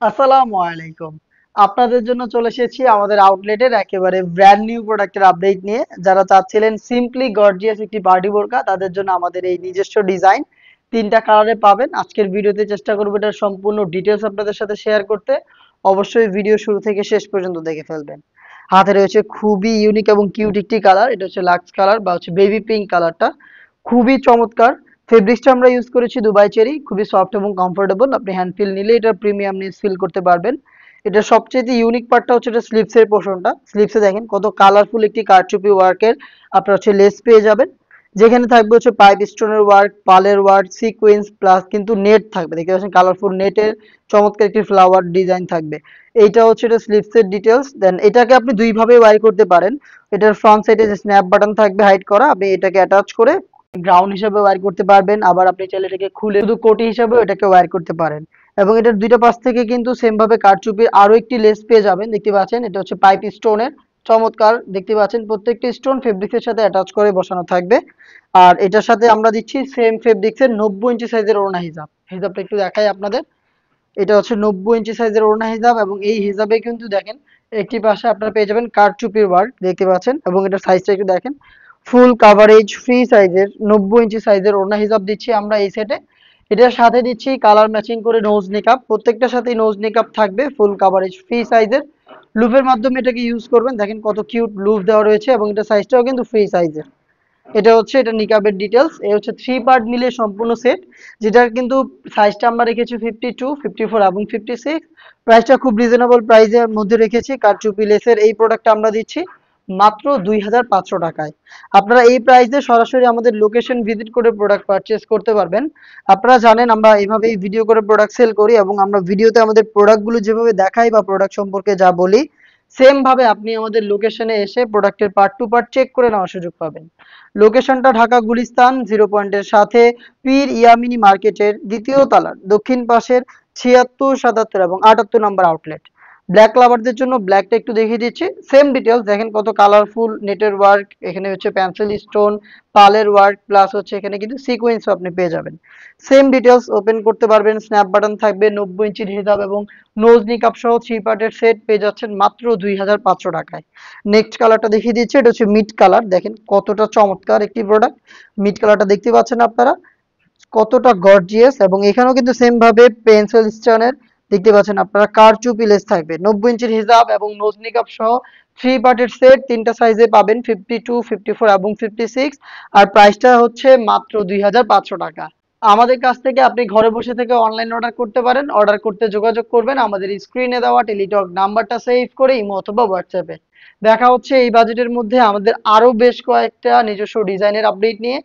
আসসালামু আলাইকুম। আপনাদের জন্য চলে এসেছি আমাদের আউটলেটের একেবারে ব্র্যান্ড নিউ প্রোডাক্টের আপডেট নিয়ে। যারা চাচ্ছিলেন সিম্পলি গর্জিয়াস একটি পার্টি বোরকা তাদের জন্য আমাদের এই নিজস্ব ডিজাইন ৩টা কালারে পাবেন। আজকের ভিডিওতে চেষ্টা করব এটার সম্পূর্ণ ডিটেইলস আপনাদের সাথে শেয়ার করতে। অবশ্যই ভিডিও শুরু থেকে শেষ পর্যন্ত দেখে ফেলবেন। হাতে রয়েছে খুবই ইউনিক এবং কিউট একটি কালার। এটা হচ্ছে লাক্স কালার বা হচ্ছে বেবি পিঙ্ক কালারটা। খুবই চমৎকার। ফেব্রিক্সটা আমরা ইউজ করেছি দুবাই চেরি, খুবই সফট এবং কমফোর্টেবল। আপনি হ্যান্ড ফিল নিলে এটা প্রিমিয়ামনেস ফিল করতে পারবেন। এটা সবচেয়ে ইউনিক পার্টটা হচ্ছে এটা স্লিপসের পোর্শনটা। স্লিপসে দেখেন কত কালারফুল একটি কারচুপি ওয়ার্কের আপনার হচ্ছে লেস পেয়ে যাবেন, যেখানে থাকবে হচ্ছে পাইপ স্টোনের ওয়ার্ক, পালের ওয়ার্ক, সিকোয়েন্স প্লাস কিন্তু নেট থাকবে। দেখতে পাচ্ছেন কালারফুল নেটের চমৎকার একটি ফ্লাওয়ার ডিজাইন থাকবে। এইটা হচ্ছে এটা স্লিপসের ডিটেলস। দেন এটাকে আপনি দুই ভাবে ওয়্যার করতে পারেন। এটার ফ্রন্ট সাইডে যে স্ন্যাপ বাটন থাকবে হাইড করা, আপনি এটাকে অ্যাটাচ করে গ্রাউন্ড হিসেবে ওয়্যার করতে পারবেন। আবার আপনি চাইলে এটাকে খুলে শুধু কোটি হিসেবে এটাকে ওয়্যার করতে পারেন। এবং এটার দুইটা পাশ থেকে কিন্তু সেম ভাবে কারচুপির আরো একটি লেস পেয়ে যাবেন। দেখতে পাচ্ছেন এটা হচ্ছে পাইপ স্টোনের চমৎকার। দেখতে পাচ্ছেন প্রত্যেকটি স্টোন ফেব্রিক্সের সাথে অ্যাটাচ করে বসানো থাকবে। আর এটার সাথে আমরা দিচ্ছি সেম ফেব্রিক্সের 90 ইঞ্চি সাইজের ওড়না হিজাব। হিজাবটা একটু দেখাই আপনাদের। এটা হচ্ছে 90 ইঞ্চি সাইজের ওড়না হিজাব এবং এই হিজাবে কিন্তু দেখেন একটি পাশে আপনারা পেয়ে যাবেন কারচুপির ওয়ার্ক দেখতে পাচ্ছেন, এবং এটার সাইজটা একটু দেখেন। ফুল কাভারেজ ফ্রি সাইজের 90 ইঞ্চি সাইজের ওড়না হিজাব দিচ্ছি আমরা এই সেটে। এটার সাথে দিচ্ছি কালার ম্যাচিং করে নোজ নিকাপ। প্রত্যেকটার সাথেই নোজ নিকাপ থাকবে ফুল কাভারেজ ফ্রি সাইজের। লুপের মাধ্যমে এটাকে ইউজ করবেন। দেখেন কত কিউট লুপ দেওয়া রয়েছে এবং এটা সাইজটাও কিন্তু ফ্রি সাইজের। এটা হচ্ছে এটা নিকাবের ডিটেলস। এই হচ্ছে 3 পার্ট মিলে সম্পূর্ণ সেট, যেটার কিন্তু সাইজটা আমরা রেখেছি 52, 54 এবং 56। প্রাইসটা খুব রিজনেবল প্রাইসের মধ্যে রেখেছি। কারচুপি লেসের এই প্রোডাক্টটা আমরা দিচ্ছি মাত্র 2500 টাকায়। আপনারা এই প্রাইসে সরাসরি আমাদের লোকেশন ভিজিট করে প্রোডাক্ট পারচেজ করতে পারবেন। আপনারা জানেন আমরা এইভাবেই ভিডিও করে প্রোডাক্ট সেল করি, এবং আমরা ভিডিওতে আমাদের প্রোডাক্টগুলো যেভাবে দেখাই বা প্রোডাক্ট সম্পর্কে যা বলি সেম ভাবে আপনি আমাদের লোকেশনে এসে প্রোডাক্টের পার্ট টু পার্ট চেক করে নেওয়ার সুযোগ পাবেন। লোকেশনটা ঢাকা গুলিস্তান 0 পয়েন্টের সাথে পীর ইয়ামিনী মার্কেটের দ্বিতীয় তলার দক্ষিণ পাশের 76, 77 এবং 78 নম্বর আউটলেট। ব্ল্যাক লাভারদের জন্য ব্ল্যাকটা একটু দেখিয়ে দিচ্ছি। সেম ডিটেলস দেখেন কত কালারফুল নেটের ওয়ার্ক, এখানে হচ্ছে পেন্সিল স্টোন, পালের ওয়ার্ক প্লাস হচ্ছে এখানে কিন্তু সিকোয়েন্সও আপনি পেয়ে যাবেন। সেম ডিটেলস ওপেন করতে পারবেন, স্ন্যাপ বাটন থাকবে, 90 ইঞ্চির হিজাব এবং নোজ নিকাপ সহ 3 পার্টের সেট পেয়ে যাচ্ছেন মাত্র 2500 টাকায়। নেক্সট কালারটা দেখিয়ে দিচ্ছি। এটা হচ্ছে মিড কালার। দেখেন কতটা চমৎকার একটি প্রোডাক্ট। মিড কালারটা দেখতে পাচ্ছেন আপনারা কতটা গর্জিয়াস, এবং এখানেও কিন্তু সেম ভাবে পেন্সিল স্টোনের দেখতে পাচ্ছেন আপনারা কারচুপি লেস থাকবে। 90 ইঞ্চির হিজাব এবং নোজ নিকাপ সহ 3 পার্টের সেট 3টা সাইজে পাবেন, 52, 54 এবং 56। আর প্রাইসটা হচ্ছে মাত্র 2500 টাকা। আমাদের কাছ থেকে আপনি ঘরে বসে থেকে অনলাইন অর্ডার করতে পারেন। অর্ডার করতে যোগাযোগ করবেন আমাদের স্ক্রিনে দেওয়া টেলিটক নাম্বারটা সেভ করে ইমো অথবা হোয়াটসঅ্যাপে। দেখা হচ্ছে এই বাজেটের মধ্যে আমাদের আরো বেশ কয়েকটা নিজস্ব ডিজাইনের আপডেট নিয়ে।